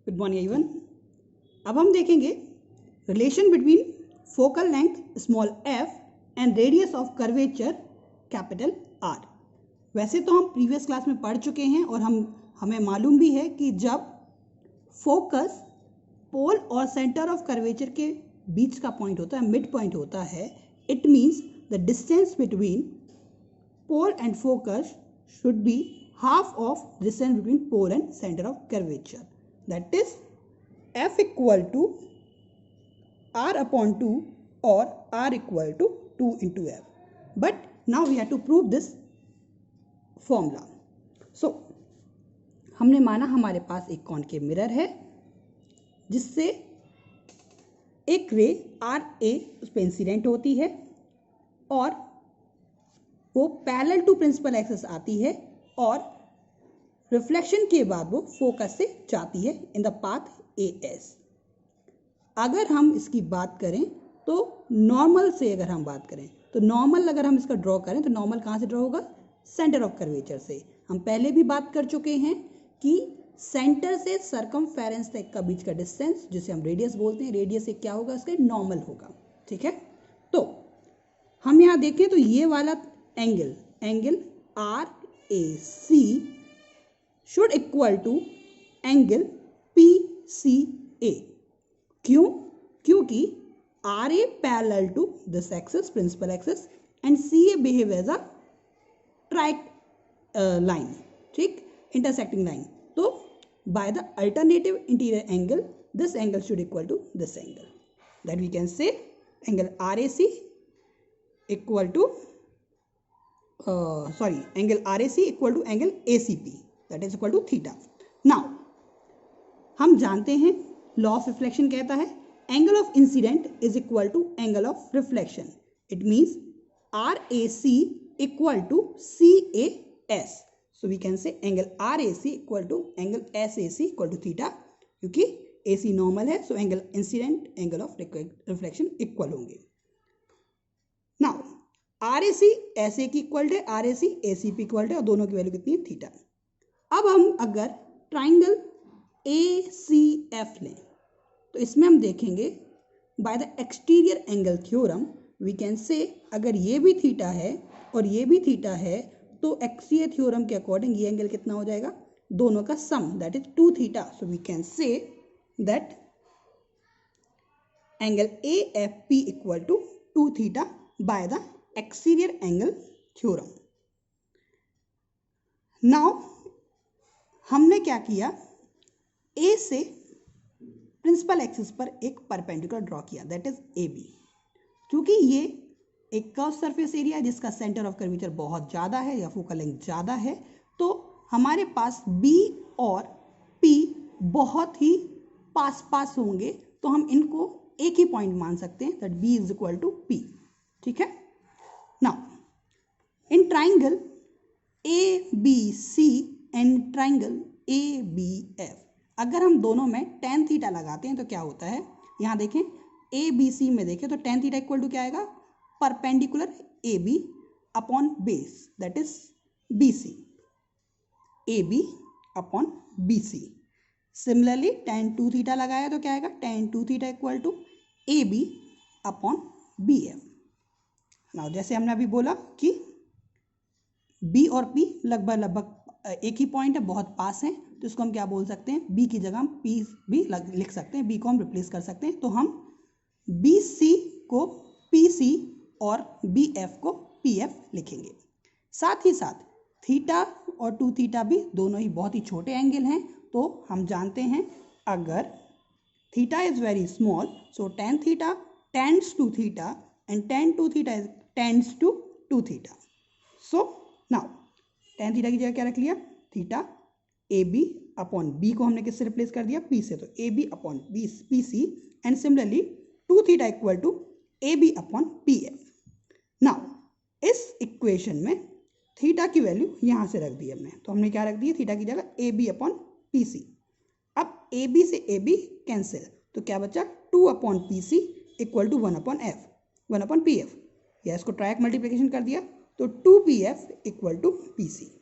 Good morning everyone. अब हम देखेंगे relation between focal length small f and radius of curvature capital R। वैसे तो हम प्रीवियस क्लास में पढ़ चुके हैं और हमें मालूम भी है कि जब फोकस पोल और सेंटर ऑफ कर्वेचर के बीच का पॉइंट होता है, मिड पॉइंट होता है, it means the distance between pole and focus should be half of distance between pole and center of curvature, that is f equal to r upon 2 or r equal to 2 into f. But now we have to prove this formula. So हमने माना हमारे पास एक concave mirror है जिससे एक रे R A उस पर इंसिडेंट होती है और वो पैरेलल टू प्रिंसिपल एक्सिस आती है और रिफ्लेक्शन के बाद वो फोकस से जाती है in the path A S. अगर हम इसकी बात करें तो नॉर्मल से अगर हम बात करें तो नॉर्मल अगर हम इसका ड्रॉ करें तो नॉर्मल कहाँ से ड्रॉ होगा? सेंटर ऑफ कर्वेचर से। हम पहले भी बात कर चुके हैं कि सेंटर से सर्कमफेरेंस तक का बीच का डिस्टेंस जिसे हम रेडियस बोलते हैं, रेडियस से क्या होगा? इसका नॉर्मल होगा। ठीक है, तो हम यहाँ देखें तो ये वाला angle R A C should equal to angle P C A. क्यों? क्योंकि R A parallel to this axis, principal axis, and C A behave as a straight line, ठीक, इंटरसेक्टिंग लाइन। तो by the alternative interior angle this angle should equal to this angle, that we can say angle R A C equal to angle R A C equal to angle A C P, that is equal to theta. Now हम जानते हैं law of reflection कहता है angle of incidence is equal to angle of reflection. It means R A C equal to C A S. So we can say angle R A C equal to angle S A C equal to theta, क्योंकि A C normal है, so angle incidence angle of reflection equal होंगे। Now R A C S A की equal है, r A c a C p equal है, और दोनों की value कितनी है? थीटा। अब हम अगर ट्राइंगल ए सी एफ लें तो इसमें हम देखेंगे by the exterior angle theorem we can say अगर ये भी थीटा है और ये भी थीटा है तो एक्सटीरियर थ्योरम के अकॉर्डिंग ये एंगल कितना हो जाएगा? दोनों का sum, that is 2 theta. So we can say that angle A F P equal to 2 theta by the exterior angle theorem. Now हमने क्या किया, ए से प्रिंसिपल एक्सिस पर एक परपेंडिकुलर ड्रॉ किया, दैट इज ए बी। क्योंकि ये एक कर्व सरफेस एरिया है जिसका सेंटर ऑफ कर्वेचर बहुत ज़्यादा है या फोकल लेंथ ज़्यादा है, तो हमारे पास बी और पी बहुत ही पास पास होंगे, तो हम इनको एक ही पॉइंट मान सकते हैं, that b is equal to p. ठीक है, now in triangle a b c and triangle a b f अगर हम दोनों में tan थीटा लगाते हैं तो क्या होता है? यहाँ देखें ए बी सी में देखें तो tan थीटा इक्वल टू क्या आएगा? Perpendicular a b upon base, that is b c, a b upon b c. Similarly tan 2 theta लगाया तो क्या आएगा? tan 2 theta equal to a b upon b f. Now जैसे हमने अभी बोला कि बी और पी लगभग एक ही पॉइंट है, बहुत पास है, तो इसको हम क्या बोल सकते हैं? बी की जगह हम पी भी लिख सकते हैं, बी को हम रिप्लेस कर सकते हैं। तो हम बी सी को पी सी और बी एफ को पी एफ लिखेंगे। साथ ही साथ थीटा और 2 थीटा भी दोनों ही बहुत ही छोटे एंगल हैं, तो हम जानते हैं अगर theta is very small so tan theta tends to theta and tan 2 theta tends to 2 theta. So now tan theta की जगह क्या रख लिया? Theta a b upon b को हमने किससे रिप्लेस कर दिया? पी से, तो a b upon b p c, and similarly 2 theta equal to a b upon p f. Now इस इक्वेशन में थीटा की वैल्यू यहाँ से रख दी हमने, तो हमने क्या रख दी? थीटा की जगह a b upon p c. अब ए बी से ए बी कैंसिल, तो क्या बचा? 2 upon p c equal to 1 upon f, 1 upon p f, या इसको ट्राइक मल्टीप्लिकेशन कर दिया तो 2 p f equal to p c.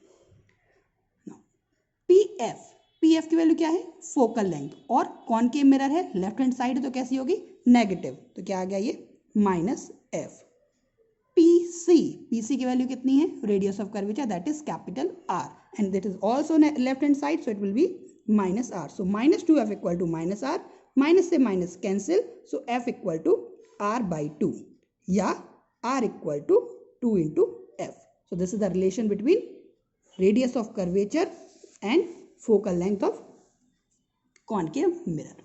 P f p f की वैल्यू क्या है, फोकल लेंथ, और कॉनकेव मिरर है, लेफ्ट हैंड साइड तो कैसी होगी, नेगेटिव, तो क्या आ गया ये माइनस एफ। पी सी की वैल्यू कितनी है, radius of curvature, that is capital R, and that is also left hand side, so it will be minus R. So minus two F equal to minus R, minus से minus cancel, so F equal to R by two, या R equal to 2 into f. So this is the relation between radius of curvature and focal length of concave mirror.